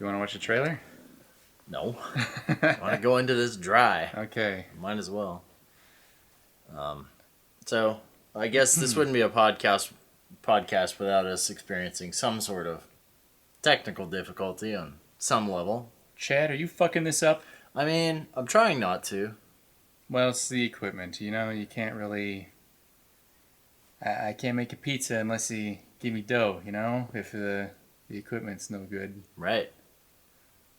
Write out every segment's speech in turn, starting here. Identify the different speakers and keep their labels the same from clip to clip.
Speaker 1: You want to watch a trailer?
Speaker 2: No. I want to go into this dry.
Speaker 1: Okay.
Speaker 2: Might as well. So, I guess this wouldn't be a podcast without us experiencing some sort of technical difficulty on some level.
Speaker 1: Chad, are you fucking this up?
Speaker 2: I mean, I'm trying not to.
Speaker 1: Well, it's the equipment. You know, you can't really... I can't make a pizza unless you give me dough, you know? If the equipment's no good.
Speaker 2: Right.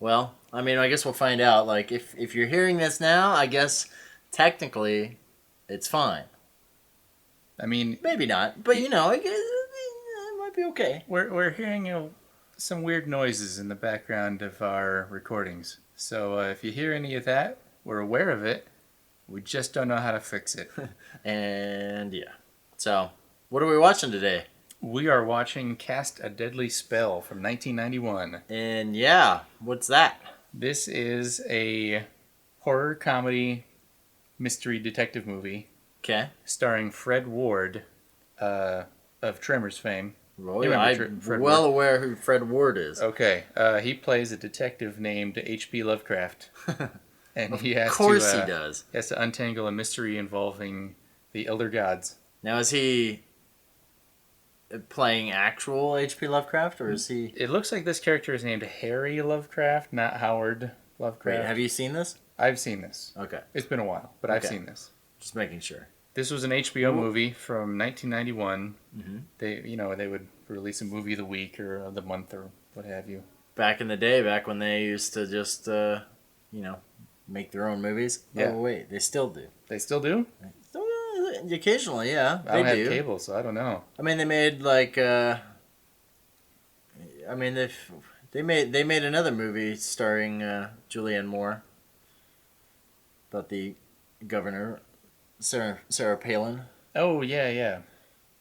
Speaker 2: Well, I mean, I guess we'll find out. Like, if you're hearing this now, I guess technically it's fine.
Speaker 1: I mean...
Speaker 2: Maybe not, but you know, it might be okay.
Speaker 1: We're hearing some weird noises in the background of our recordings. So if you hear any of that, we're aware of it. We just don't know how to fix it.
Speaker 2: And yeah. So, what are we watching today?
Speaker 1: We are watching Cast a Deadly Spell from 1991.
Speaker 2: And yeah, what's that?
Speaker 1: This is a horror comedy mystery detective movie.
Speaker 2: Okay.
Speaker 1: Starring Fred Ward of Tremors fame.
Speaker 2: Well, I'm well aware who Fred Ward is.
Speaker 1: Okay. He plays a detective named H.P. Lovecraft. And he has
Speaker 2: he does.
Speaker 1: He has to untangle a mystery involving the Elder Gods.
Speaker 2: Now, is he playing actual H.P. Lovecraft, or is he...
Speaker 1: It looks like this character is named Harry Lovecraft, not Howard Lovecraft.
Speaker 2: Wait, have you seen this?
Speaker 1: I've seen this.
Speaker 2: Okay.
Speaker 1: It's been a while, but I've seen this.
Speaker 2: Just making sure.
Speaker 1: This was an HBO movie from 1991.
Speaker 2: Mm-hmm.
Speaker 1: They would release a movie of the week or of the month or what have you.
Speaker 2: Back in the day, back when they used to just, make their own movies.
Speaker 1: Yeah.
Speaker 2: Oh, wait, they still do.
Speaker 1: They still do?
Speaker 2: Occasionally, yeah.
Speaker 1: I don't have cable, so I don't know.
Speaker 2: I mean, they made they made another movie starring Julianne Moore about the governor, Sarah Palin.
Speaker 1: Oh yeah.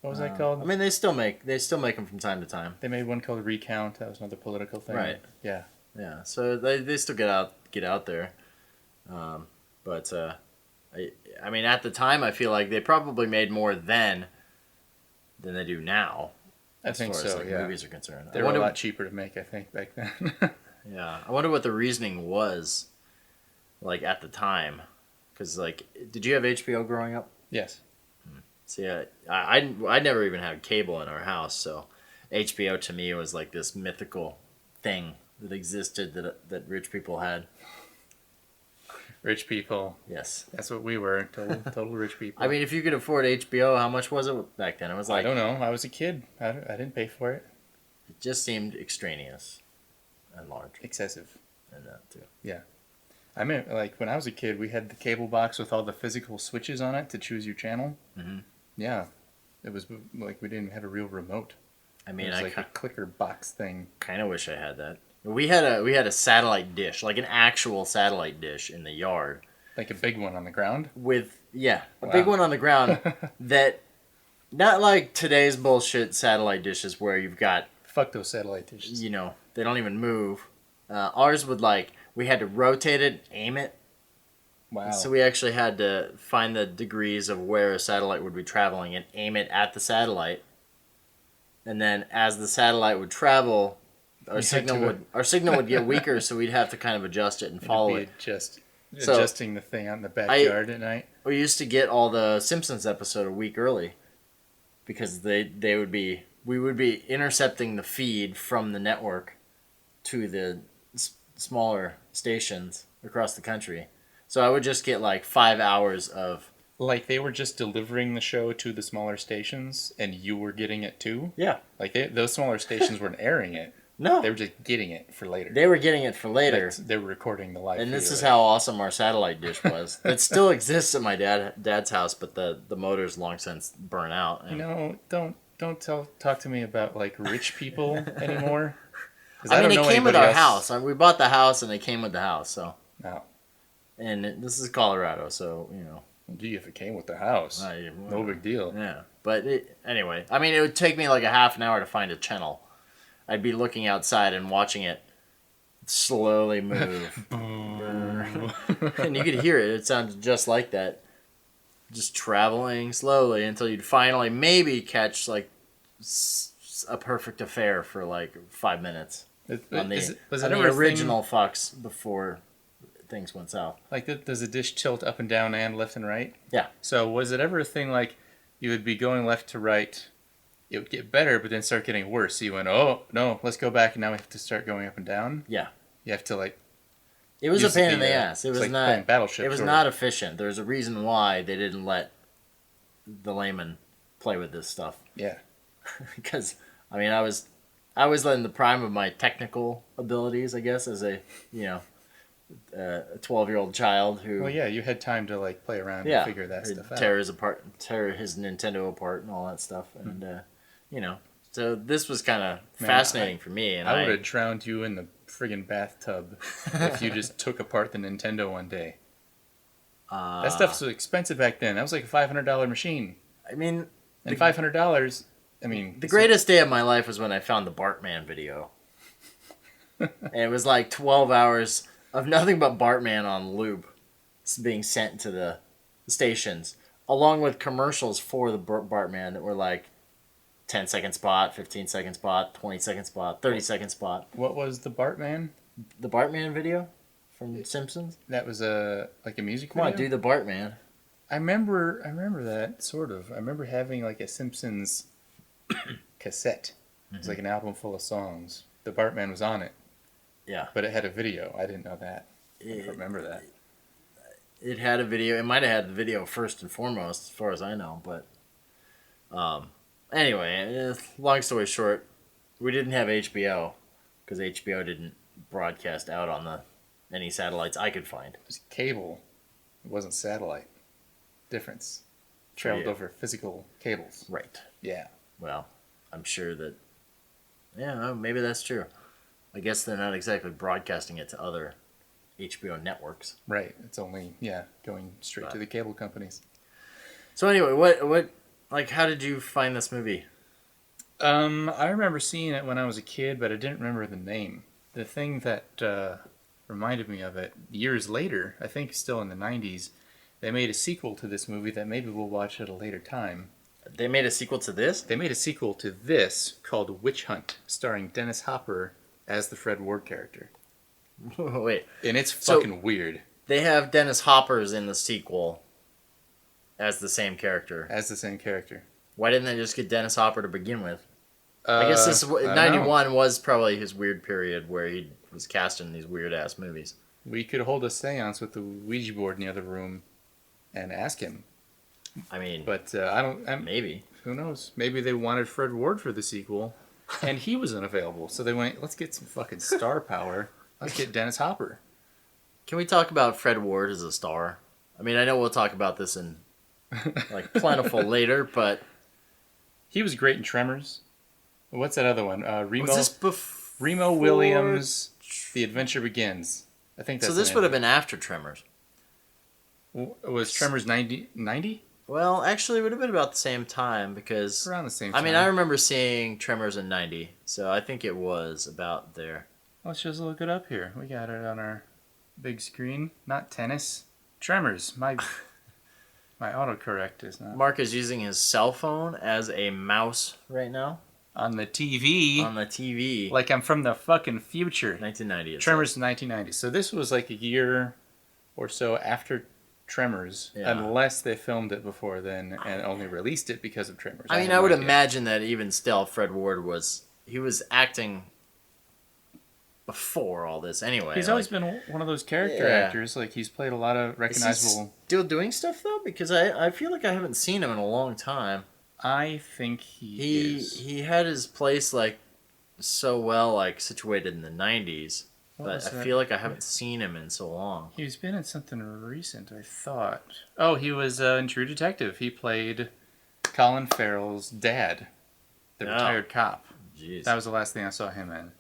Speaker 1: What was that called?
Speaker 2: I mean, they still make them from time to time.
Speaker 1: They made one called Recount. That was another political thing.
Speaker 2: Right.
Speaker 1: Yeah.
Speaker 2: Yeah. So they still get out there, but. I mean, at the time, I feel like they probably made more then than they do now.
Speaker 1: I think so,
Speaker 2: as,
Speaker 1: yeah.
Speaker 2: Movies are concerned.
Speaker 1: They were a lot cheaper to make, I think, back then.
Speaker 2: Yeah. I wonder what the reasoning was, like, at the time. Because, like, did you have HBO growing up?
Speaker 1: Yes.
Speaker 2: See, I never even had cable in our house, so HBO to me was like this mythical thing that existed that rich people had.
Speaker 1: Rich people.
Speaker 2: Yes.
Speaker 1: That's what we were. Total rich people.
Speaker 2: I mean, if you could afford HBO, how much was it back then? It was like...
Speaker 1: I don't know. I was a kid. I didn't pay for it.
Speaker 2: It just seemed extraneous and large.
Speaker 1: Excessive.
Speaker 2: And that, too.
Speaker 1: Yeah. I mean, like, when I was a kid, we had the cable box with all the physical switches on it to choose your channel.
Speaker 2: Mm-hmm.
Speaker 1: Yeah. It was like we didn't have a real remote.
Speaker 2: I mean,
Speaker 1: it was like a clicker box thing.
Speaker 2: Kind of wish I had that. We had a satellite dish, like an actual satellite dish in the yard.
Speaker 1: Like a big one on the ground?
Speaker 2: A big one on the ground that, not like today's bullshit satellite dishes where you've got...
Speaker 1: Fuck those satellite dishes.
Speaker 2: You know, they don't even move. Ours would we had to rotate it, aim it.
Speaker 1: Wow.
Speaker 2: So we actually had to find the degrees of where a satellite would be traveling and aim it at the satellite. And then as the satellite would travel... Our signal would get weaker, so we'd have to kind of adjust it and follow it.
Speaker 1: Adjusting the thing out in the backyard at night.
Speaker 2: We used to get all the Simpsons episode a week early because we would be intercepting the feed from the network to the smaller stations across the country. So I would just get like 5 hours of...
Speaker 1: Like they were just delivering the show to the smaller stations and you were getting it too?
Speaker 2: Yeah.
Speaker 1: Like those smaller stations weren't airing it.
Speaker 2: No.
Speaker 1: They were just getting it for later.
Speaker 2: They were getting it for later.
Speaker 1: They were recording the live
Speaker 2: And this is
Speaker 1: right?
Speaker 2: how awesome our satellite dish was. It still exists at my dad's house, but the motor's long since burnt out.
Speaker 1: You know, don't talk to me about like rich people anymore.
Speaker 2: I mean, it came with our house. We bought the house, and it came with the house. So.
Speaker 1: No.
Speaker 2: And this is Colorado, so you know.
Speaker 1: Gee, if it came with the house, no big deal.
Speaker 2: Yeah, but anyway, I mean, it would take me like a half an hour to find a channel. I'd be looking outside and watching it slowly move. And you could hear it. It sounded just like that. Just traveling slowly until you'd finally maybe catch like a perfect affair for like 5 minutes. on
Speaker 1: Was
Speaker 2: the
Speaker 1: it ever a
Speaker 2: original
Speaker 1: thing,
Speaker 2: Fox before things went south.
Speaker 1: like, does the dish tilt up and down and left and right?
Speaker 2: Yeah.
Speaker 1: So was it ever a thing like you would be going left to right, it would get better, but then start getting worse? So you went, oh, no, let's go back, and now we have to start going up and down?
Speaker 2: Yeah.
Speaker 1: You have to, like...
Speaker 2: It was a pain in the ass. It was
Speaker 1: like
Speaker 2: not.
Speaker 1: playing Battleship,
Speaker 2: It was
Speaker 1: sort
Speaker 2: not
Speaker 1: of.
Speaker 2: efficient. There's a reason why they didn't let the layman play with this stuff.
Speaker 1: Yeah.
Speaker 2: Because I mean, I was in the prime of my technical abilities, I guess, as a a 12-year-old child who.
Speaker 1: Well, yeah, you had time to, like, play around and figure that stuff out.
Speaker 2: Tear his Nintendo apart, and all that stuff, and So this was kind of fascinating for me, and
Speaker 1: I would have drowned you in the friggin' bathtub if you just took apart the Nintendo one day. That stuff was expensive back then. That was like a $500 machine.
Speaker 2: I mean,
Speaker 1: and $500. I mean,
Speaker 2: the greatest day of my life was when I found the Bartman video, and it was like 12 hours of nothing but Bartman on loop, being sent to the stations, along with commercials for the Bartman that were like 10-second spot, 15-second spot, 20-second spot, 30-second spot.
Speaker 1: What was the Bartman?
Speaker 2: The Bartman video from Simpsons?
Speaker 1: That was a music
Speaker 2: video? Come on,
Speaker 1: do
Speaker 2: the Bartman.
Speaker 1: I remember that, sort of. I remember having like a Simpsons cassette. It was like an album full of songs. The Bartman was on it.
Speaker 2: Yeah.
Speaker 1: But it had a video. I didn't know that. I don't remember that.
Speaker 2: It had a video. It might have had the video first and foremost, as far as I know. But anyway, long story short, we didn't have HBO because HBO didn't broadcast out on any satellites I could find.
Speaker 1: It was cable. It wasn't satellite. Difference. Traveled over physical cables.
Speaker 2: Right.
Speaker 1: Yeah.
Speaker 2: Well, I'm sure that... Yeah, maybe that's true. I guess they're not exactly broadcasting it to other HBO networks.
Speaker 1: Right. It's only, going straight to the cable companies.
Speaker 2: So anyway, what how did you find this movie?
Speaker 1: I remember seeing it when I was a kid, but I didn't remember the name. The thing that reminded me of it, years later, I think still in the 90s, they made a sequel to this movie that maybe we'll watch at a later time.
Speaker 2: They made a sequel to this?
Speaker 1: They made a sequel to this called Witch Hunt, starring Dennis Hopper as the Fred Ward character.
Speaker 2: Wait.
Speaker 1: And it's fucking weird.
Speaker 2: They have Dennis Hopper's in the sequel as the same character. Why didn't they just get Dennis Hopper to begin with? I guess this 91 was probably his weird period where he was cast in these weird-ass movies.
Speaker 1: We could hold a seance with the Ouija board in the other room and ask him.
Speaker 2: I mean...
Speaker 1: But
Speaker 2: maybe.
Speaker 1: Who knows? Maybe they wanted Fred Ward for the sequel, and he was unavailable. So they went, let's get some fucking star power. Let's get Dennis Hopper.
Speaker 2: Can we talk about Fred Ward as a star? I mean, I know we'll talk about this in Plentiful later, but...
Speaker 1: He was great in Tremors. What's that other one? Remo,
Speaker 2: was this before...
Speaker 1: Remo Williams, The Adventure Begins. I think that's
Speaker 2: so this would have been after Tremors.
Speaker 1: Was Tremors 90?
Speaker 2: Well, actually, it would have been about the same time because...
Speaker 1: Around the same time.
Speaker 2: I mean, I remember seeing Tremors in 90, so I think it was about there.
Speaker 1: Let's just look it up here. We got it on our big screen. Not tennis. Tremors. My autocorrect is not...
Speaker 2: Mark is using his cell phone as a mouse right now.
Speaker 1: On the TV.
Speaker 2: On the TV.
Speaker 1: Like I'm from the fucking future.
Speaker 2: 1990.
Speaker 1: Tremors 1990. So this was like a year or so after Tremors, unless they filmed it before then and only released it because of Tremors.
Speaker 2: I mean, I would imagine that even still, Fred Ward was acting before all this anyway.
Speaker 1: He's always been one of those character actors. Like he's played a lot of recognizable...
Speaker 2: Is he still doing stuff though? Because I feel like I haven't seen him in a long time.
Speaker 1: I think he is.
Speaker 2: He had his place like so well like situated in the 90s. But I feel like I haven't seen him in so long.
Speaker 1: He's been in something recent, I thought. Oh, he was in True Detective. He played Colin Farrell's dad, the retired cop.
Speaker 2: Jeez.
Speaker 1: That was the last thing I saw him in.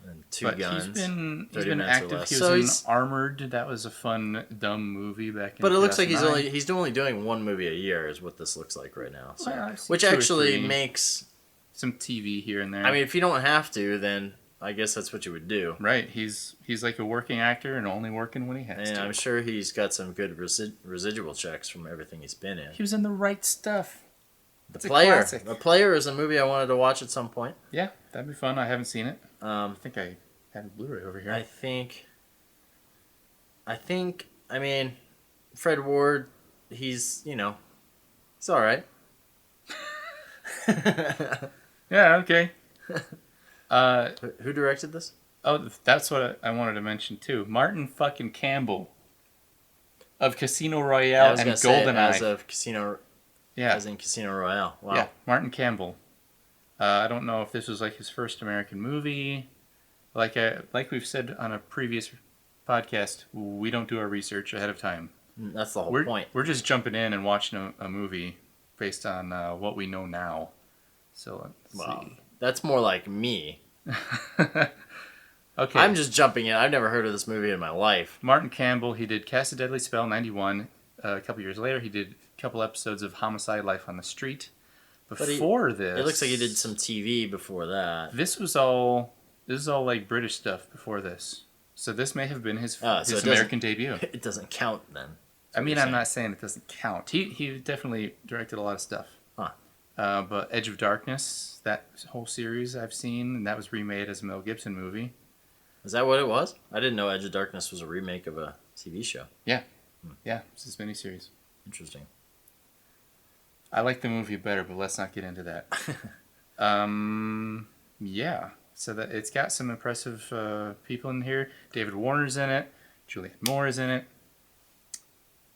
Speaker 2: And Two Guns.
Speaker 1: He's been active. He was in Armored. That was a fun, dumb movie back in 2009.
Speaker 2: But it looks like he's only doing one movie a year is what this looks like right now. So.
Speaker 1: Well,
Speaker 2: which actually makes...
Speaker 1: some TV here and there.
Speaker 2: I mean, if you don't have to, then... I guess that's what you would do.
Speaker 1: Right. He's like a working actor and only working when he has to.
Speaker 2: I'm sure he's got some good residual checks from everything he's been in.
Speaker 1: He was in The Right Stuff.
Speaker 2: The Player is a movie I wanted to watch at some point.
Speaker 1: Yeah, that'd be fun. I haven't seen it. I think I Got a Blu-ray over here.
Speaker 2: I mean, Fred Ward, he's all right.
Speaker 1: Yeah, okay.
Speaker 2: Who directed this?
Speaker 1: Oh, that's what I wanted to mention too. Martin fucking Campbell of Casino
Speaker 2: I
Speaker 1: Royale
Speaker 2: was
Speaker 1: and
Speaker 2: gonna say
Speaker 1: GoldenEye.
Speaker 2: as of Casino,
Speaker 1: Yeah,
Speaker 2: as in Casino Royale. Wow.
Speaker 1: yeah, Martin Campbell. I don't know if this was like his first American movie. Like we've said on a previous podcast, we don't do our research ahead of time.
Speaker 2: That's the whole point.
Speaker 1: We're just jumping in and watching a movie based on what we know now. So let's see.
Speaker 2: That's more like me.
Speaker 1: Okay.
Speaker 2: I'm just jumping in. I've never heard of this movie in my life.
Speaker 1: Martin Campbell, he did Cast a Deadly Spell, 91. A couple years later, he did a couple episodes of Homicide: Life on the Street. Before this...
Speaker 2: It looks like he did some TV before that.
Speaker 1: This is all like British stuff before this. So this may have been his American debut.
Speaker 2: It doesn't count then.
Speaker 1: I mean, I'm not saying it doesn't count. He definitely directed a lot of stuff.
Speaker 2: Huh.
Speaker 1: But Edge of Darkness, that whole series I've seen, and that was remade as a Mel Gibson movie.
Speaker 2: Is that what it was? I didn't know Edge of Darkness was a remake of a TV show.
Speaker 1: Yeah. Yeah, it's his miniseries.
Speaker 2: Interesting.
Speaker 1: I like the movie better, but let's not get into that. Yeah. So that it's got some impressive people in here. David Warner's in it. Julianne Moore is in it.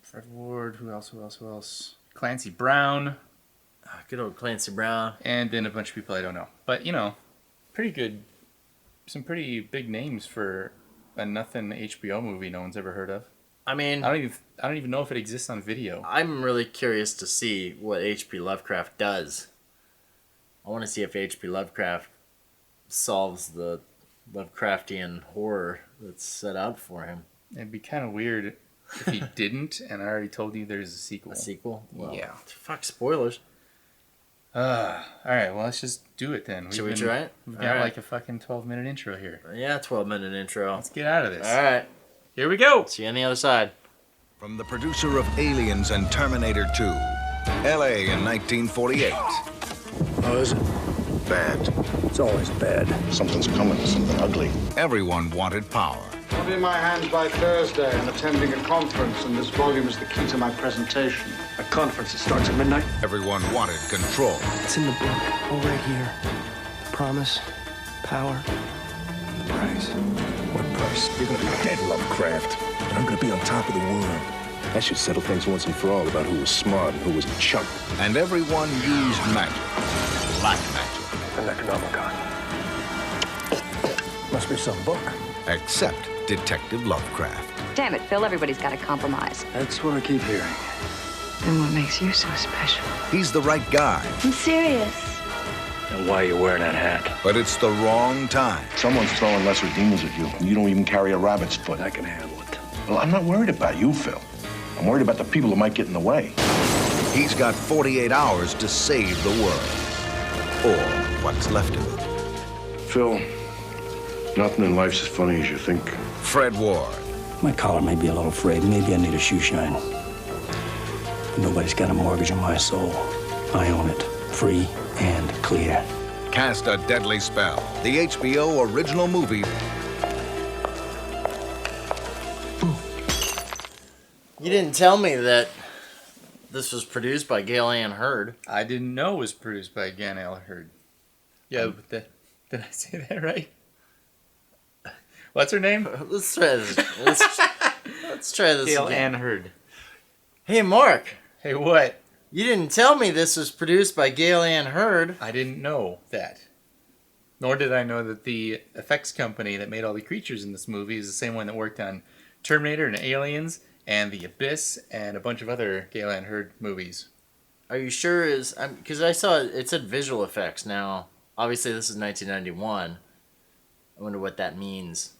Speaker 1: Fred Ward. Who else? Clancy Brown.
Speaker 2: Good old Clancy Brown.
Speaker 1: And then a bunch of people I don't know. But, pretty good. Some pretty big names for a nothing HBO movie no one's ever heard of.
Speaker 2: I mean...
Speaker 1: I don't even know if it exists on video.
Speaker 2: I'm really curious to see what H.P. Lovecraft does. I want to see if H.P. Lovecraft solves the Lovecraftian horror that's set out for him.
Speaker 1: It'd be kind of weird if he didn't, and I already told you there's a sequel.
Speaker 2: A sequel? Well,
Speaker 1: yeah.
Speaker 2: Fuck, spoilers.
Speaker 1: Alright, well, let's just do it then.
Speaker 2: Should we try it?
Speaker 1: We've got like a fucking 12-minute intro here.
Speaker 2: Yeah, 12-minute intro.
Speaker 1: Let's get out of this.
Speaker 2: Alright.
Speaker 1: Here we go!
Speaker 2: See you on the other side.
Speaker 3: From the producer of Aliens and Terminator 2, L.A. in 1948.
Speaker 4: How is it?
Speaker 3: Bad.
Speaker 4: It's always bad.
Speaker 3: Something's coming, something ugly. Everyone wanted power.
Speaker 5: I'll be in my hands by Thursday. I'm attending a conference, and this volume is the key to my presentation.
Speaker 4: A conference that starts at midnight?
Speaker 3: Everyone wanted control.
Speaker 6: It's in the book. All right here. Promise, power, price.
Speaker 4: What price? You're gonna be dead, Lovecraft. And I'm gonna be on top of the world. That should settle things once and for all about who was smart and who was a chump.
Speaker 3: And everyone used magic. Black magic.
Speaker 4: The Necronomicon. Must be some book.
Speaker 3: Except Detective Lovecraft.
Speaker 7: Damn it, Phil, everybody's got to compromise.
Speaker 4: That's what I keep hearing.
Speaker 7: And what makes you so special?
Speaker 3: He's the right guy,
Speaker 7: I'm serious.
Speaker 4: And why are you wearing that hat?
Speaker 3: but it's the wrong time.
Speaker 8: Someone's throwing lesser demons at you, and you don't even carry a rabbit's foot.
Speaker 4: I can handle it.
Speaker 8: Well, I'm not worried about you, Phil. I'm worried about the people who might get in the way.
Speaker 3: He's got 48 hours to save the world. Or what's left of it.
Speaker 8: Phil, nothing in life's as funny as you think.
Speaker 3: Fred Ward.
Speaker 6: My collar may be a little frayed. Maybe I need a shoe shine. But nobody's got a mortgage on my soul. I own it. Free and clear.
Speaker 3: Cast a Deadly Spell. The HBO original movie.
Speaker 2: You didn't tell me that this was produced by GALE ANNE HURD.
Speaker 1: I didn't know it was produced by GALE ANNE HURD. Yeah, but did I say that right? What's her name?
Speaker 2: Let's try this. Let's try this
Speaker 1: GALE
Speaker 2: again.
Speaker 1: ANNE HURD.
Speaker 2: Hey, Mark.
Speaker 1: Hey, what?
Speaker 2: You didn't tell me this was produced by GALE ANNE HURD.
Speaker 1: I didn't know that. Nor did I know that the effects company that made all the creatures in this movie is the same one that worked on Terminator and Aliens and The Abyss and a bunch of other GALE ANNE HURD movies.
Speaker 2: Are you sure is... Because I saw it said visual effects. Now, obviously this is 1991. I wonder what that means.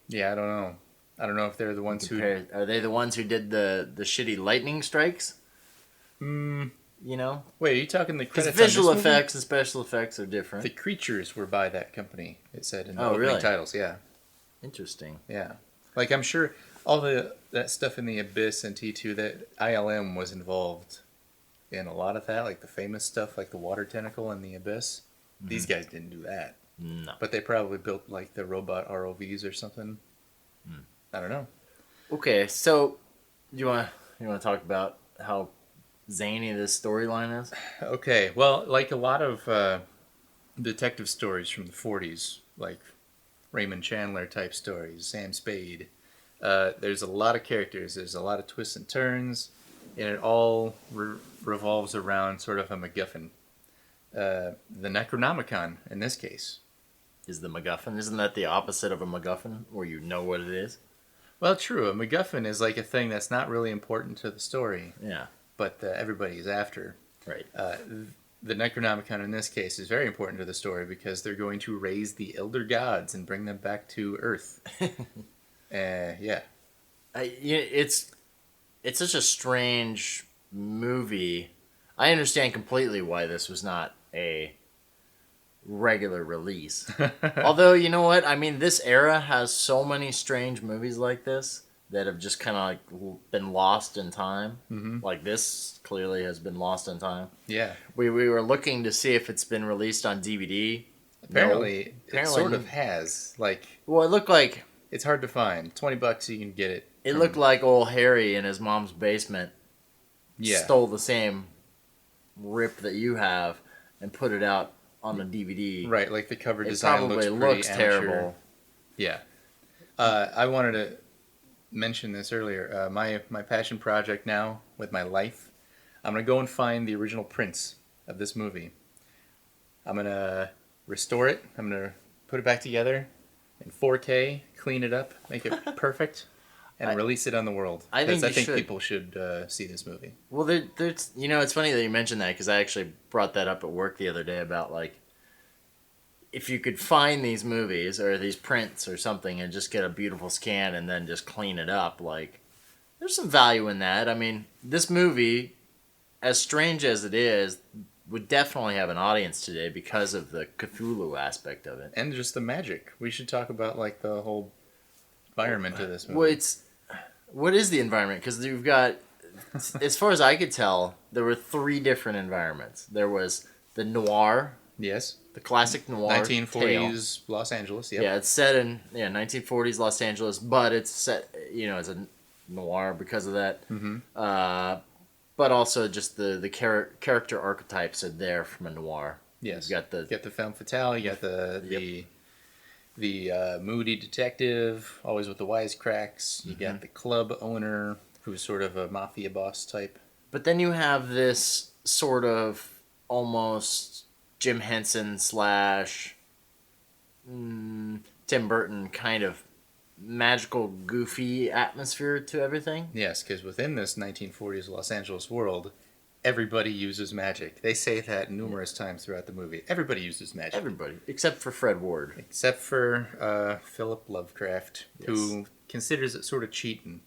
Speaker 1: Yeah, I don't know. I don't know if they're the ones who...
Speaker 2: Are they the ones who did the shitty lightning strikes?
Speaker 1: Hmm.
Speaker 2: You know?
Speaker 1: Wait, are you talking the
Speaker 2: Because
Speaker 1: credits on
Speaker 2: visual
Speaker 1: this movie?
Speaker 2: effects and special effects are different.
Speaker 1: The creatures were by that company, it said in the
Speaker 2: Oh,
Speaker 1: opening
Speaker 2: really?
Speaker 1: titles, yeah.
Speaker 2: Interesting.
Speaker 1: Yeah. Like, I'm sure all that stuff in The Abyss and T2, that ILM was involved in a lot of that, like the famous stuff, like the water tentacle in The Abyss. These guys didn't do that.
Speaker 2: No.
Speaker 1: But they probably built like the robot ROVs or something. I don't know.
Speaker 2: Okay, so you want to talk about how zany this storyline is?
Speaker 1: Okay, well, like a lot of detective stories from the 40s, like Raymond Chandler type stories, Sam Spade, there's a lot of characters, there's a lot of twists and turns, and it all revolves around sort of a MacGuffin. The Necronomicon, in this case.
Speaker 2: Is the MacGuffin? Isn't that the opposite of a MacGuffin, where you know what it is?
Speaker 1: Well, true. A MacGuffin is like a thing that's not really important to the story,
Speaker 2: Yeah.
Speaker 1: but everybody is after.
Speaker 2: Right.
Speaker 1: The Necronomicon in this case is very important to the story because they're going to raise the elder gods and bring them back to Earth. Yeah.
Speaker 2: It's such a strange movie. I understand completely why this was not a regular release. Although, you know what? I mean, this era has so many strange movies like this that have just kind of like been lost in time. Mm-hmm. Like this clearly has been lost in time.
Speaker 1: Yeah.
Speaker 2: We were looking to see if it's been released on DVD.
Speaker 1: Apparently, it sort of has. Like,
Speaker 2: well, it looked like
Speaker 1: it's hard to find. $20 you can get it.
Speaker 2: It looked like old Harry in his mom's basement stole the same rip that you have and put it out on the DVD.
Speaker 1: Right, like the cover
Speaker 2: it
Speaker 1: design
Speaker 2: probably
Speaker 1: looks
Speaker 2: terrible.
Speaker 1: Yeah. I wanted to mention this earlier. My passion project now with my life, I'm going to go and find the original prints of this movie. I'm going to restore it. I'm going to put it back together in 4K, clean it up, make it perfect, and release it on the world.
Speaker 2: I think
Speaker 1: people should see this movie.
Speaker 2: Well, there's it's funny that you mentioned that because I actually brought that up at work the other day about like if you could find these movies or these prints or something and just get a beautiful scan and then just clean it up, like there's some value in that. I mean, this movie, as strange as it is, would definitely have an audience today because of the Cthulhu aspect of it.
Speaker 1: And just the magic. We should talk about like the whole environment of this movie.
Speaker 2: Well, what is the environment? Because you've got, as far as I could tell, there were 3 different environments. There was the noir.
Speaker 1: Yes.
Speaker 2: The classic noir
Speaker 1: 1940s tale. Los Angeles, yep.
Speaker 2: Yeah, it's set in 1940s Los Angeles, but it's set, it's a noir because of that. Mm-hmm. But also just the character archetypes are there from a noir.
Speaker 1: Yes.
Speaker 2: You got
Speaker 1: the femme fatale, you got the moody detective, always with the wisecracks. You got the club owner, who's sort of a mafia boss type.
Speaker 2: But then you have this sort of almost Jim Henson / Tim Burton kind of magical, goofy atmosphere to everything.
Speaker 1: Yes, because within this 1940s Los Angeles world, everybody uses magic. They say that numerous times throughout the movie. Everybody uses magic.
Speaker 2: Everybody. Except for Fred Ward.
Speaker 1: Except for Philip Lovecraft, who considers it sort of cheating.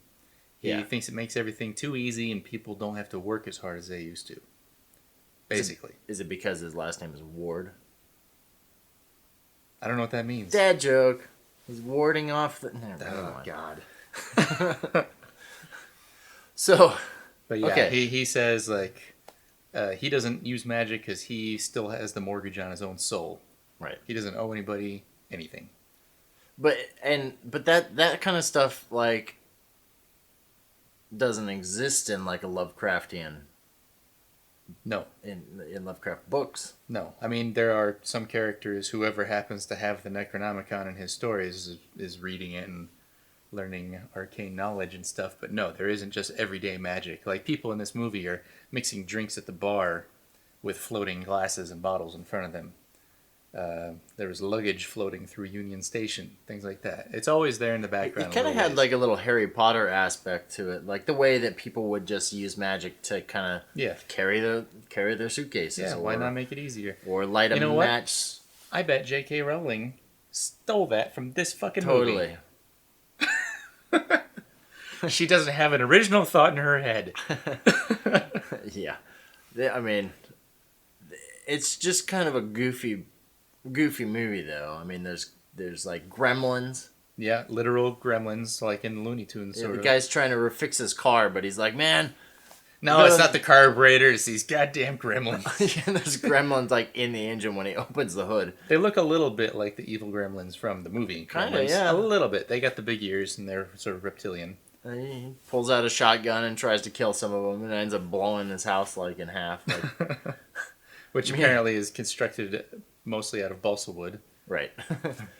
Speaker 1: He thinks it makes everything too easy and people don't have to work as hard as they used to. Basically.
Speaker 2: Is it because his last name is Ward?
Speaker 1: I don't know what that means.
Speaker 2: Dad joke. He's warding off the...
Speaker 1: Oh, God.
Speaker 2: So...
Speaker 1: But yeah, okay. He says, like, he doesn't use magic because he still has the mortgage on his own soul.
Speaker 2: Right.
Speaker 1: He doesn't owe anybody anything.
Speaker 2: But that kind of stuff, like, doesn't exist in, like, a Lovecraftian...
Speaker 1: No.
Speaker 2: In Lovecraft books.
Speaker 1: No. I mean, there are some characters, whoever happens to have the Necronomicon in his stories is reading it and learning arcane knowledge and stuff. But no, there isn't just everyday magic. Like, people in this movie are mixing drinks at the bar with floating glasses and bottles in front of them. There was luggage floating through Union Station, things like that. It's always there in the background.
Speaker 2: It kind of had like a little Harry Potter aspect to it, like the way that people would just use magic to kind of carry their suitcases.
Speaker 1: Yeah, why not make it easier?
Speaker 2: Or light a match.
Speaker 1: I bet J.K. Rowling stole that from this fucking
Speaker 2: movie.
Speaker 1: Totally. She doesn't have an original thought in her head.
Speaker 2: Yeah, I mean, it's just kind of a goofy movie, though. I mean, there's like gremlins.
Speaker 1: Yeah, literal gremlins, like in Looney Tunes.
Speaker 2: The guy's trying to fix his car, but he's like, man,
Speaker 1: No, it's not the carburetor. It's these goddamn gremlins.
Speaker 2: Yeah, there's gremlins like in the engine when he opens the hood.
Speaker 1: They look a little bit like the evil gremlins from the movie.
Speaker 2: Kinda,
Speaker 1: Gremlins.
Speaker 2: yeah.
Speaker 1: A little bit. They got the big ears and they're sort of reptilian.
Speaker 2: He pulls out a shotgun and tries to kill some of them, and ends up blowing his house like in half. Like,
Speaker 1: Which apparently is constructed mostly out of balsa wood.
Speaker 2: right.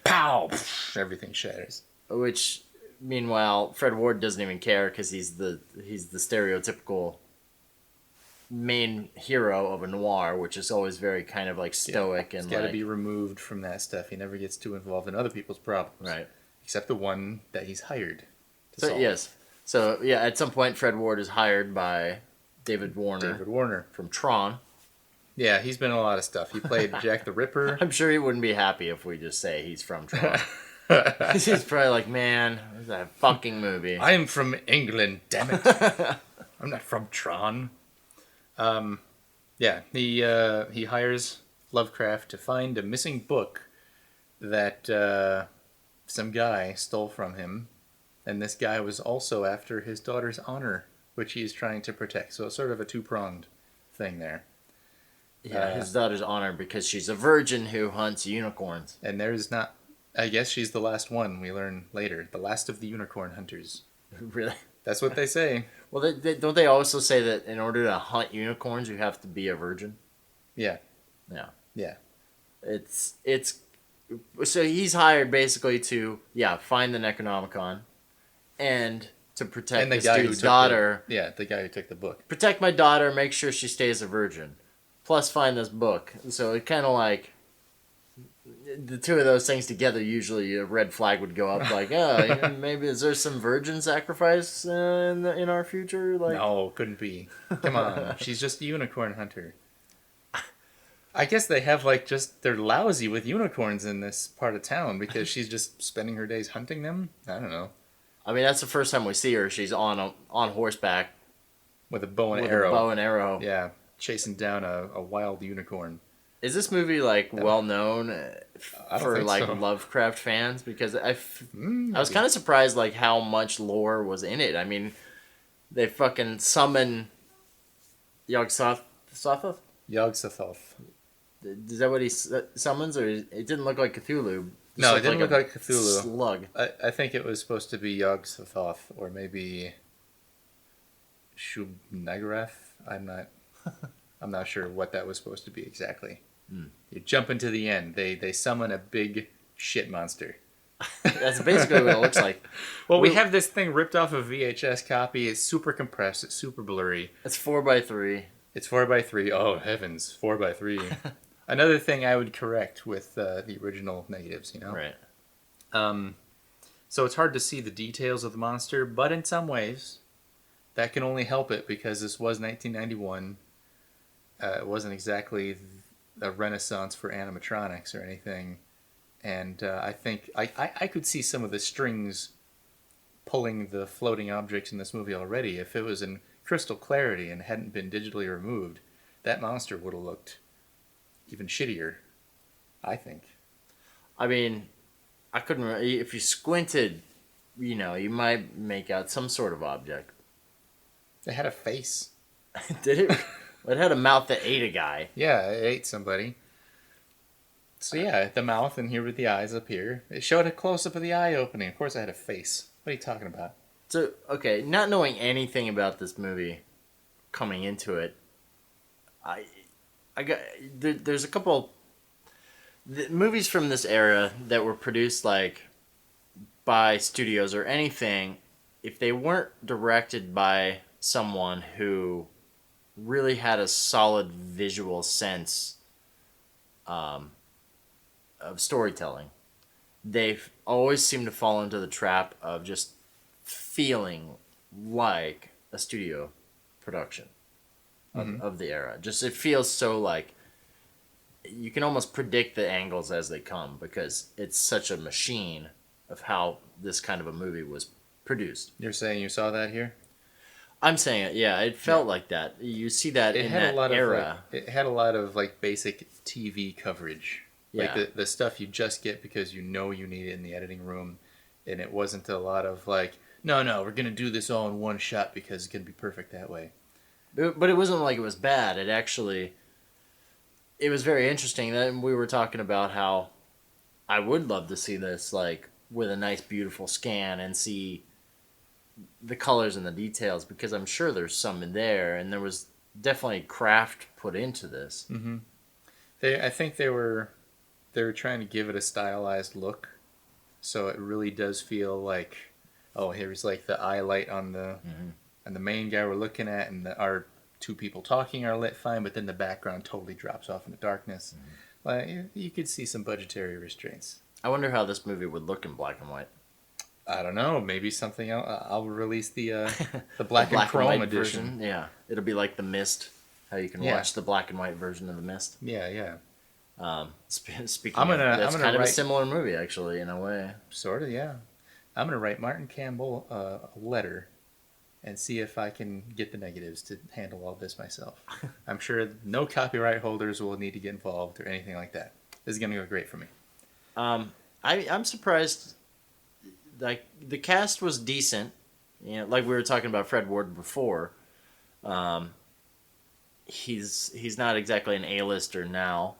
Speaker 1: Pow! Everything shatters.
Speaker 2: Which, meanwhile, Fred Ward doesn't even care because he's the stereotypical main hero of a noir, which is always very kind of like stoic and
Speaker 1: He's got to
Speaker 2: like,
Speaker 1: be removed from that stuff. He never gets too involved in other people's problems.
Speaker 2: right.
Speaker 1: Except the one that he's hired to
Speaker 2: So
Speaker 1: solve.
Speaker 2: yes, so yeah, at some point Fred Ward is hired by David Warner from Tron.
Speaker 1: Yeah, he's been in a lot of stuff. He played Jack the Ripper.
Speaker 2: I'm sure he wouldn't be happy if we just say he's from Tron. He's probably like, man, this is a fucking movie.
Speaker 1: I am from England, damn it. I'm not from Tron. Yeah, he hires Lovecraft to find a missing book that some guy stole from him. And this guy was also after his daughter's honor, which he is trying to protect. So it's sort of a two-pronged thing there.
Speaker 2: Yeah, his daughter's honor because she's a virgin who hunts unicorns.
Speaker 1: And there's not... I guess she's the last one, we learn later. The last of the unicorn hunters.
Speaker 2: Really?
Speaker 1: That's what they say.
Speaker 2: Well, don't they also say that in order to hunt unicorns, you have to be a virgin?
Speaker 1: Yeah.
Speaker 2: Yeah.
Speaker 1: Yeah.
Speaker 2: It's so he's hired basically to find the Necronomicon and to protect
Speaker 1: And the
Speaker 2: this
Speaker 1: guy who
Speaker 2: dude's
Speaker 1: took
Speaker 2: daughter.
Speaker 1: the guy who took the book.
Speaker 2: Protect my daughter, make sure she stays a virgin. Plus find this book. So it kind of like the two of those things together, usually a red flag would go up like, oh, maybe is there some virgin sacrifice in our future? Like,
Speaker 1: No, couldn't be. Come on. She's just a unicorn hunter. I guess they have they're lousy with unicorns in this part of town because she's just spending her days hunting them. I don't know.
Speaker 2: I mean, that's the first time we see her. She's on horseback
Speaker 1: With a bow and
Speaker 2: with
Speaker 1: arrow.
Speaker 2: a bow and arrow.
Speaker 1: Yeah, chasing down a wild unicorn.
Speaker 2: Is this movie like well known
Speaker 1: I don't
Speaker 2: for
Speaker 1: think
Speaker 2: like
Speaker 1: so.
Speaker 2: Lovecraft fans? Because I was kind of surprised like how much lore was in it. I mean, they fucking summon Yog-Sothoth?
Speaker 1: Yog-Sothoth.
Speaker 2: Is that what he summons, or it didn't look like Cthulhu?
Speaker 1: No, it didn't look like Cthulhu.
Speaker 2: Slug.
Speaker 1: I think it was supposed to be Yog-Sothoth or maybe Shub-Niggurath. I'm not sure what that was supposed to be exactly. You jump into the end. They summon a big shit monster.
Speaker 2: That's basically what it looks like.
Speaker 1: Well, we have this thing ripped off a VHS copy. It's super compressed. It's super blurry.
Speaker 2: It's 4x3.
Speaker 1: It's 4x3. Oh, heavens. 4x3. Another thing I would correct with the original negatives, you know?
Speaker 2: Right.
Speaker 1: So it's hard to see the details of the monster, but in some ways, that can only help it because this was 1991. It wasn't exactly a renaissance for animatronics or anything. And I think I could see some of the strings pulling the floating objects in this movie already. If it was in crystal clarity and hadn't been digitally removed, that monster would have looked even shittier, I think.
Speaker 2: I mean, I couldn't. If you squinted, you might make out some sort of object.
Speaker 1: It had a face.
Speaker 2: Did it? It had a mouth that ate a guy.
Speaker 1: Yeah, it ate somebody. So yeah, the mouth, and here with the eyes up here. It showed a close-up of the eye opening. Of course it had a face. What are you talking about?
Speaker 2: So, okay, not knowing anything about this movie coming into it, there's a couple movies from this era that were produced like by studios or anything. If they weren't directed by someone who really had a solid visual sense of storytelling, they always seem to fall into the trap of just feeling like a studio production of the era. Just it feels so like you can almost predict the angles as they come because it's such a machine of how this kind of a movie was produced.
Speaker 1: You're saying you saw that here?
Speaker 2: I'm saying it, yeah. It felt like that. You see that in that era.
Speaker 1: It had a lot of like basic TV coverage.
Speaker 2: Yeah.
Speaker 1: Like the stuff you just get because you know you need it in the editing room. And it wasn't a lot of like, no, we're going to do this all in one shot because it's going to be perfect that way.
Speaker 2: But it wasn't like it was bad. It was very interesting. That we were talking about how I would love to see this like with a nice, beautiful scan and see the colors and the details, because I'm sure there's some in there, and there was definitely craft put into this.
Speaker 1: Mm-hmm. I think they were trying to give it a stylized look, so it really does feel like, oh, here's like the eye light on the main guy we're looking at, and our two people talking are lit fine, but then the background totally drops off into darkness. Like you could see some budgetary restraints.
Speaker 2: I wonder how this movie would look in black and white.
Speaker 1: I don't know. Maybe something else. I'll release the black and chrome
Speaker 2: white
Speaker 1: edition.
Speaker 2: Version. Yeah, it'll be like The Mist. How you can watch the black and white version of The Mist.
Speaker 1: Yeah, yeah.
Speaker 2: Speaking of, that's kind of a similar movie, actually, in a way.
Speaker 1: Sort of, yeah. I'm gonna write Martin Campbell a letter, and see if I can get the negatives to handle all this myself. I'm sure no copyright holders will need to get involved or anything like that. This is gonna go great for me.
Speaker 2: I'm surprised. Like the cast was decent, you know. Like we were talking about Fred Ward before. He's not exactly an A-lister now,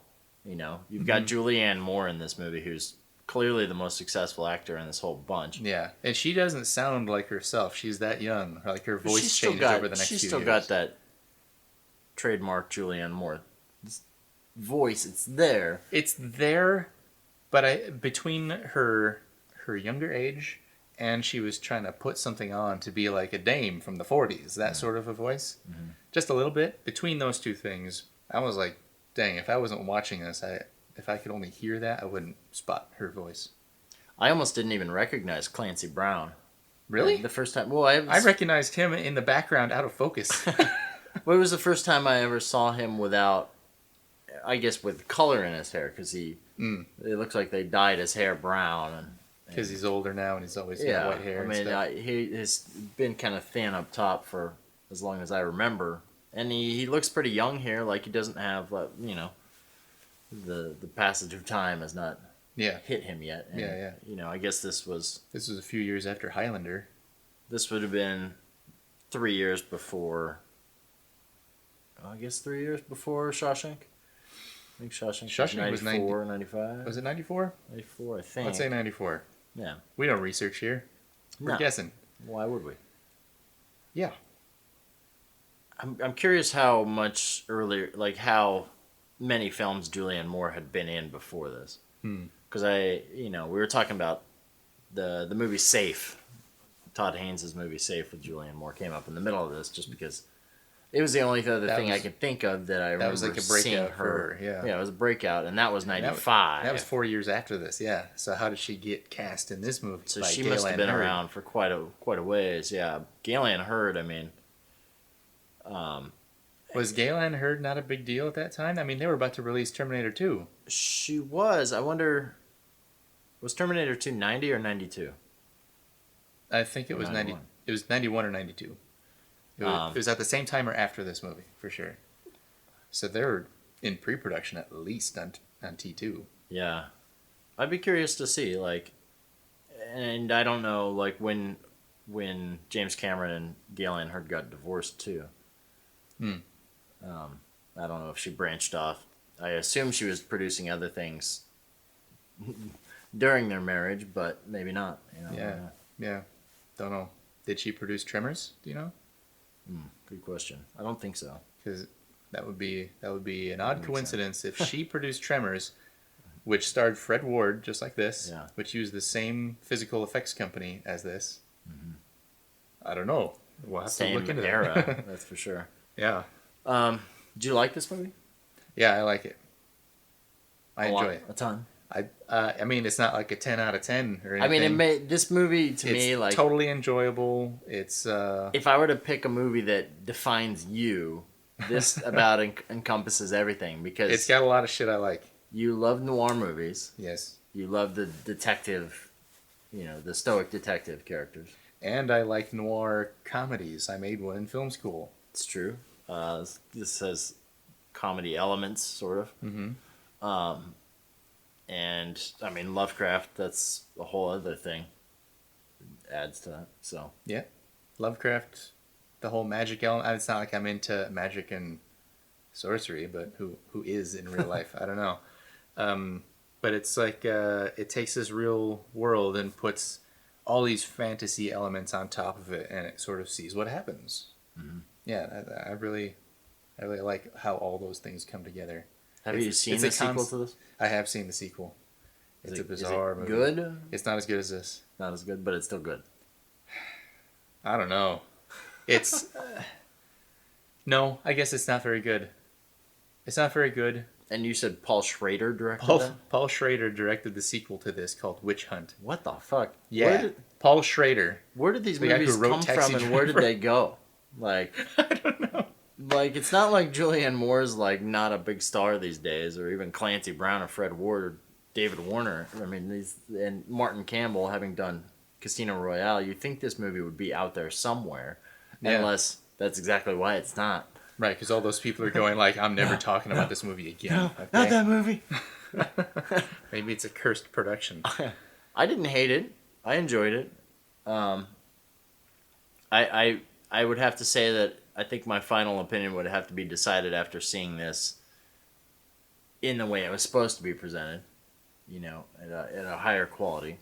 Speaker 2: you know. You've got Julianne Moore in this movie, who's clearly the most successful actor in this whole bunch.
Speaker 1: Yeah, and she doesn't sound like herself. She's that young. Like her voice changed over the next few years.
Speaker 2: She's still got that trademark Julianne Moore voice. It's there.
Speaker 1: It's there, but between her younger age and she was trying to put something on to be like a dame from the 40s, that sort of a voice. Just a little bit. Between those two things, I was like, dang, if I wasn't watching this, if I could only hear that, I wouldn't spot her voice.
Speaker 2: I almost didn't even recognize Clancy Brown.
Speaker 1: Really?
Speaker 2: The first time. Well,
Speaker 1: I recognized him in the background out of focus.
Speaker 2: Well, it was the first time I ever saw him without, I guess, with color in his hair, because it looks like they dyed his hair brown.
Speaker 1: Because he's older now and he's always got white hair.
Speaker 2: I mean, he has been kind of thin up top for as long as I remember. And he looks pretty young here, like he doesn't have, you know, the passage of time has not hit him yet. And, you know, I guess this was
Speaker 1: a few years after Highlander.
Speaker 2: This would have been 3 years before, I guess 3 years before Shawshank. I think Shawshank was 94, 95.
Speaker 1: Was it 94?
Speaker 2: 94, I think.
Speaker 1: Let's say 94.
Speaker 2: Yeah.
Speaker 1: We don't research here. We're guessing.
Speaker 2: Why would we?
Speaker 1: Yeah.
Speaker 2: I'm curious how much earlier, like how many films Julianne Moore had been in before this. Because we were talking about the movie Safe. Todd Haynes' movie Safe with Julianne Moore came up in the middle of this just because it was the only other thing I could think of that I remember
Speaker 1: was like a breakout
Speaker 2: seeing
Speaker 1: for her.
Speaker 2: Yeah, it was a breakout, and that was 95.
Speaker 1: That was 4 years after this, yeah. So how did she get cast in this movie?
Speaker 2: So she must have been around for quite a ways, yeah. GALE ANNE HURD, I mean...
Speaker 1: was GALE ANNE HURD not a big deal at that time? I mean, they were about to release Terminator 2.
Speaker 2: She was. I wonder... Was Terminator 2 90 or 92?
Speaker 1: I think it was 90. It was 91 or 92. It was at the same time or after this movie, for sure. So they were in pre-production at least on T2.
Speaker 2: Yeah. I'd be curious to see, like... And I don't know, like, when James Cameron and GALE ANNE HURD got divorced, too. I don't know if she branched off. I assume she was producing other things during their marriage, but maybe not. You know?
Speaker 1: Yeah. Don't know. Did she produce Tremors? Do you know?
Speaker 2: Good question. I don't think so.
Speaker 1: Because that would be an odd coincidence if she produced Tremors, which starred Fred Ward, just like this, which used the same physical effects company as this. I don't know. We'll have to look into
Speaker 2: era, that's for sure.
Speaker 1: Yeah.
Speaker 2: Did you like this movie?
Speaker 1: Yeah, I like it. I enjoy it
Speaker 2: a ton.
Speaker 1: I mean, it's not like a 10 out of 10 or anything.
Speaker 2: I mean, this movie to me, like,
Speaker 1: totally enjoyable. It's
Speaker 2: if I were to pick a movie that defines you, this about encompasses everything, because
Speaker 1: it's got a lot of shit I like.
Speaker 2: You love noir movies.
Speaker 1: Yes.
Speaker 2: You love the detective, the stoic detective characters.
Speaker 1: And I like noir comedies. I made one in film school.
Speaker 2: It's true. This has comedy elements, sort of. And I mean, Lovecraft, that's a whole other thing. It adds to that. So
Speaker 1: yeah, Lovecraft the whole magic element. It's not like I'm into magic and sorcery, but who is in real life? I don't know. But it's like it takes this real world and puts all these fantasy elements on top of it, and it sort of sees what happens. Mm-hmm. Yeah, I really like how all those things come together.
Speaker 2: Have you seen the sequel to this?
Speaker 1: I have seen the sequel. It's a bizarre movie.
Speaker 2: Good?
Speaker 1: It's not as good as this.
Speaker 2: Not as good, but it's still good.
Speaker 1: I don't know. It's no, I guess it's not very good. It's not very good.
Speaker 2: And you said Paul Schrader directed that?
Speaker 1: Paul Schrader directed the sequel to this called Witch Hunt.
Speaker 2: What the fuck?
Speaker 1: Yeah, Paul Schrader.
Speaker 2: Where did these movies come from, and where did they go? Like,
Speaker 1: I don't know.
Speaker 2: Like, it's not like Julianne Moore's like not a big star these days, or even Clancy Brown or Fred Ward or David Warner. I mean, and Martin Campbell having done Casino Royale. You'd think this movie would be out there somewhere, unless that's exactly why it's not.
Speaker 1: Right, because all those people are going like, I'm never talking about this movie again.
Speaker 2: No, not that movie.
Speaker 1: Maybe it's a cursed production.
Speaker 2: I didn't hate it. I enjoyed it. I would have to say that I think my final opinion would have to be decided after seeing this in the way it was supposed to be presented, you know, at a higher quality.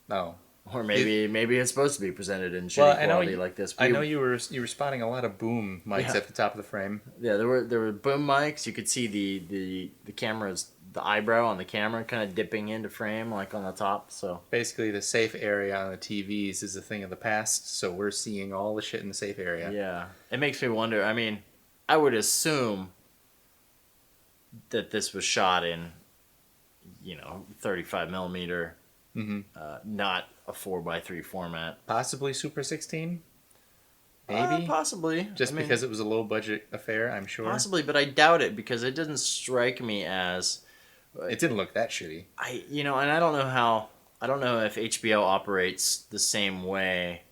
Speaker 1: No.
Speaker 2: Or maybe it's supposed to be presented in shitty quality like this.
Speaker 1: I know you were spotting a lot of boom mics at the top of the frame.
Speaker 2: Yeah, there were boom mics. You could see the camera's the eyebrow on the camera kind of dipping into frame like on the top. So
Speaker 1: basically, the safe area on the TVs is a thing of the past. So we're seeing all the shit in the safe area.
Speaker 2: Yeah, it makes me wonder. I mean, I would assume that this was shot in, 35 millimeter.
Speaker 1: Mm-hmm.
Speaker 2: Not a 4:3 format.
Speaker 1: Possibly Super 16? Maybe?
Speaker 2: Possibly.
Speaker 1: Because it was a low budget affair, I'm sure.
Speaker 2: Possibly, but I doubt it because it didn't strike me as...
Speaker 1: It didn't look that shitty.
Speaker 2: And I don't know if HBO operates the same way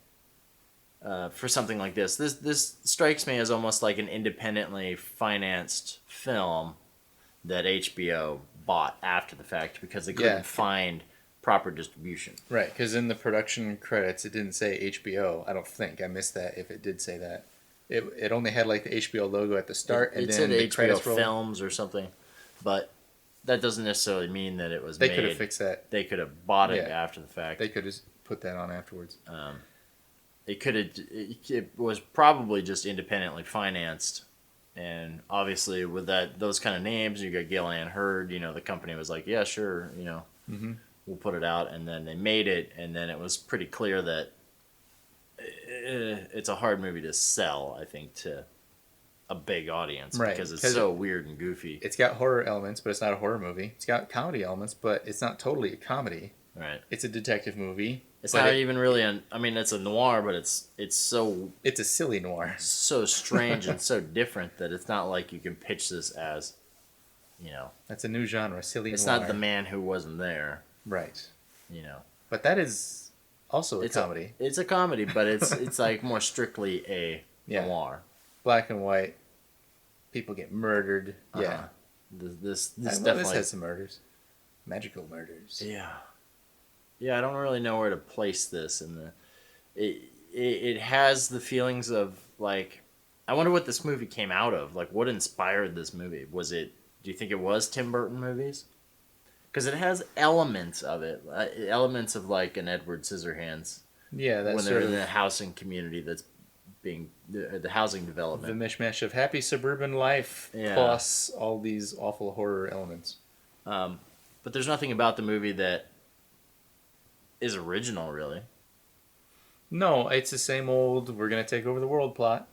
Speaker 2: for something like this. This strikes me as almost like an independently financed film that HBO bought after the fact because they couldn't find proper distribution.
Speaker 1: Right, because in the production credits it didn't say HBO. I don't think I missed that. If it did say that, it only had like the HBO logo at the start, and then
Speaker 2: said
Speaker 1: the
Speaker 2: HBO
Speaker 1: credits rolled.
Speaker 2: Films or something, but that doesn't necessarily mean that it was.
Speaker 1: They could have fixed that.
Speaker 2: They could have bought it after the fact.
Speaker 1: They could have put that on afterwards.
Speaker 2: It could have. It was probably just independently financed, and obviously with those kind of names, you got GALE ANNE HURD. The company was like, yeah, sure,
Speaker 1: Mm-hmm.
Speaker 2: we'll put it out, and then they made it, and then it was pretty clear that it's a hard movie to sell, I think, to a big audience,
Speaker 1: right,
Speaker 2: because it's so weird and goofy.
Speaker 1: It's got horror elements, but it's not a horror movie. It's got comedy elements, but it's not totally a comedy.
Speaker 2: Right.
Speaker 1: It's a detective movie.
Speaker 2: It's not even really it's a noir, but it's
Speaker 1: a silly noir.
Speaker 2: So strange and so different that it's not like you can pitch this as,
Speaker 1: That's a new genre, silly noir.
Speaker 2: It's not The Man Who Wasn't There.
Speaker 1: Right.
Speaker 2: But
Speaker 1: that is also a comedy.
Speaker 2: It's a comedy, but it's like more strictly a noir.
Speaker 1: Black and white. People get murdered. Yeah.
Speaker 2: This
Speaker 1: has some murders. Magical murders.
Speaker 2: Yeah. Yeah, I don't really know where to place this it has the feelings of like, I wonder what this movie came out of. Like, what inspired this movie? Do you think it was Tim Burton movies? Because it has elements of it, elements of like an Edward Scissorhands.
Speaker 1: Yeah, that's
Speaker 2: when they're in the housing community that's being the housing development.
Speaker 1: The mishmash of happy suburban life plus all these awful horror elements.
Speaker 2: But there's nothing about the movie that is original, really.
Speaker 1: No, it's the same old, we're going to take over the world plot.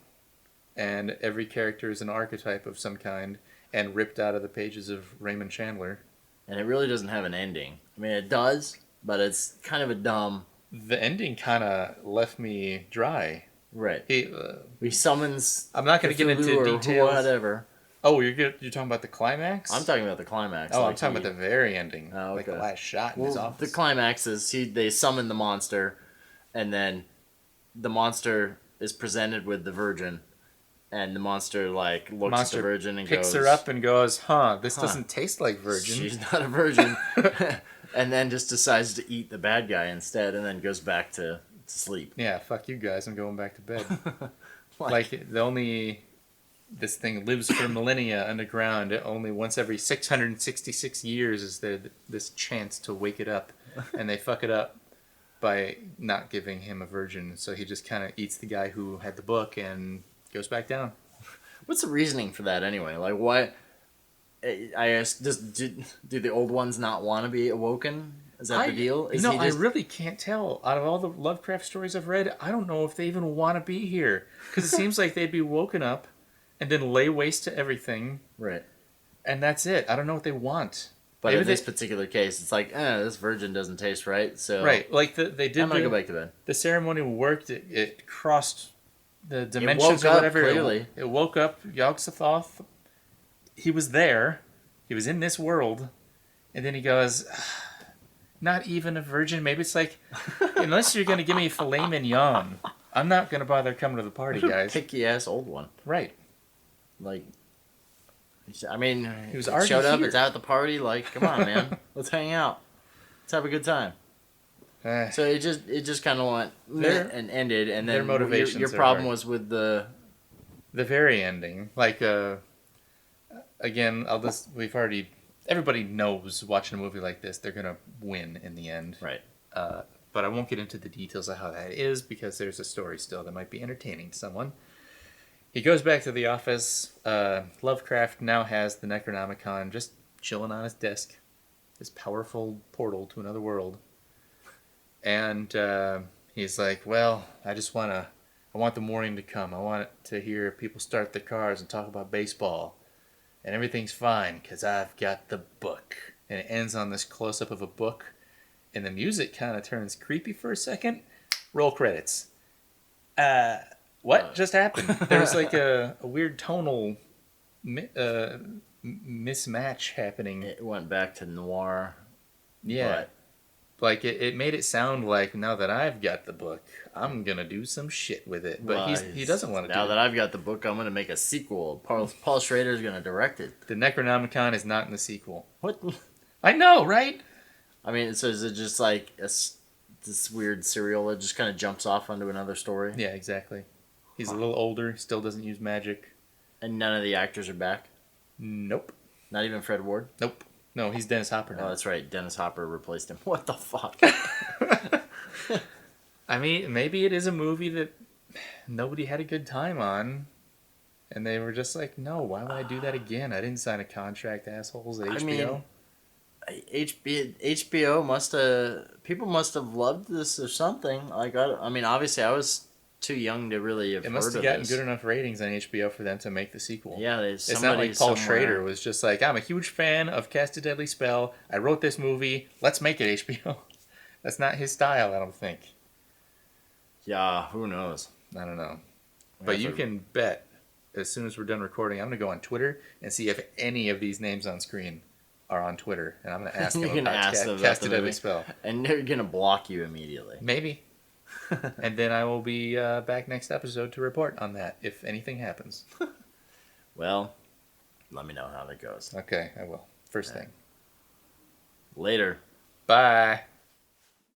Speaker 1: And every character is an archetype of some kind and ripped out of the pages of Raymond Chandler. And
Speaker 2: it really doesn't have an ending. I mean, it does, but it's kind of a dumb...
Speaker 1: The ending kind of left me dry.
Speaker 2: Right. He summons...
Speaker 1: I'm not going to get into details.
Speaker 2: Whatever.
Speaker 1: Oh, you're talking about the climax?
Speaker 2: I'm talking about the climax.
Speaker 1: Oh, I'm talking about the very ending.
Speaker 2: Oh, okay.
Speaker 1: Like the last shot in his office.
Speaker 2: The climax is they summon the monster, and then the monster is presented with the virgin, and the monster looks at the virgin and
Speaker 1: picks her up and goes, this doesn't taste like virgin.
Speaker 2: She's not a virgin. And then just decides to eat the bad guy instead, and then goes back to sleep.
Speaker 1: Yeah, fuck you guys. I'm going back to bed. Like this thing lives for millennia underground. Only once every 666 years is there this chance to wake it up, and they fuck it up by not giving him a virgin. So he just kind of eats the guy who had the book and goes back down.
Speaker 2: What's the reasoning for that anyway? Like, why? I guess do the old ones not want to be awoken? Is that the deal? Is
Speaker 1: I really can't tell. Out of all the Lovecraft stories I've read, I don't know if they even want to be here. Because it seems like they'd be woken up and then lay waste to everything.
Speaker 2: Right.
Speaker 1: And that's it. I don't know what they want.
Speaker 2: But in this particular case, it's like, this virgin doesn't taste right. So
Speaker 1: right. Like they did.
Speaker 2: I'm going to go back to bed.
Speaker 1: The ceremony worked. It crossed the dimensions or whatever.
Speaker 2: Clearly.
Speaker 1: It woke up Yog-Sothoth. He was there. He was in this world. And then he goes... Not even a virgin. Maybe it's like, unless you're going to give me filet mignon, I'm not going to bother coming to the party, guys.
Speaker 2: Picky ass old one.
Speaker 1: Right.
Speaker 2: Like, I mean,
Speaker 1: he was already
Speaker 2: showed up.
Speaker 1: here.
Speaker 2: It's at the party. Like, come on, man. Let's hang out. Let's have a good time. So it just kind of went and ended, and then your problem was with the
Speaker 1: very ending. Like, again, everybody knows watching a movie like this, they're going to win in the end.
Speaker 2: Right.
Speaker 1: But I won't get into the details of how that is because there's a story still that might be entertaining to someone. He goes back to the office. Lovecraft now has the Necronomicon just chilling on his desk. This powerful portal to another world. And he's like, well, I want the morning to come. I want to hear people start their cars and talk about baseball. And everything's fine because I've got the book. And it ends on this close-up of a book. And the music kind of turns creepy for a second. Roll credits. What just happened? There was like a weird tonal mismatch happening.
Speaker 2: It went back to noir.
Speaker 1: Yeah. Like, it made it sound like, now that I've got the book, I'm going to do some shit with it. But he doesn't want to do it.
Speaker 2: Now that I've got the book, I'm going to make a sequel. Paul Schrader's going to direct it.
Speaker 1: The Necronomicon is not in the sequel.
Speaker 2: What?
Speaker 1: I know, right?
Speaker 2: I mean, so is it just like this weird serial that just kind of jumps off onto another story?
Speaker 1: Yeah, exactly. He's a little older, still doesn't use magic.
Speaker 2: And none of the actors are back?
Speaker 1: Nope.
Speaker 2: Not even Fred Ward?
Speaker 1: Nope. No, he's Dennis Hopper now.
Speaker 2: Oh, that's right. Dennis Hopper replaced him. What the fuck?
Speaker 1: I mean, maybe it is a movie that nobody had a good time on. And they were just like, no, why would I do that again? I didn't sign a contract, assholes, at HBO.
Speaker 2: HBO must have... People must have loved this or something. Like, I mean, obviously, I was too young to really have heard of this.
Speaker 1: It must have gotten good enough ratings on HBO for them to make the sequel.
Speaker 2: Yeah,
Speaker 1: it's not like Paul Schrader was just like, I'm a huge fan of Cast a Deadly Spell. I wrote this movie. Let's make it HBO. That's not his style, I don't think.
Speaker 2: Yeah, who knows?
Speaker 1: I don't know. But you can bet, as soon as we're done recording, I'm going to go on Twitter and see if any of these names on screen are on Twitter. And I'm going to ask them about Cast a Deadly Spell.
Speaker 2: And they're going to block you immediately.
Speaker 1: Maybe. And then I will be back next episode to report on that, if anything happens.
Speaker 2: Well, let me know how that goes.
Speaker 1: Okay, I will. First thing.
Speaker 2: Later.
Speaker 1: Bye.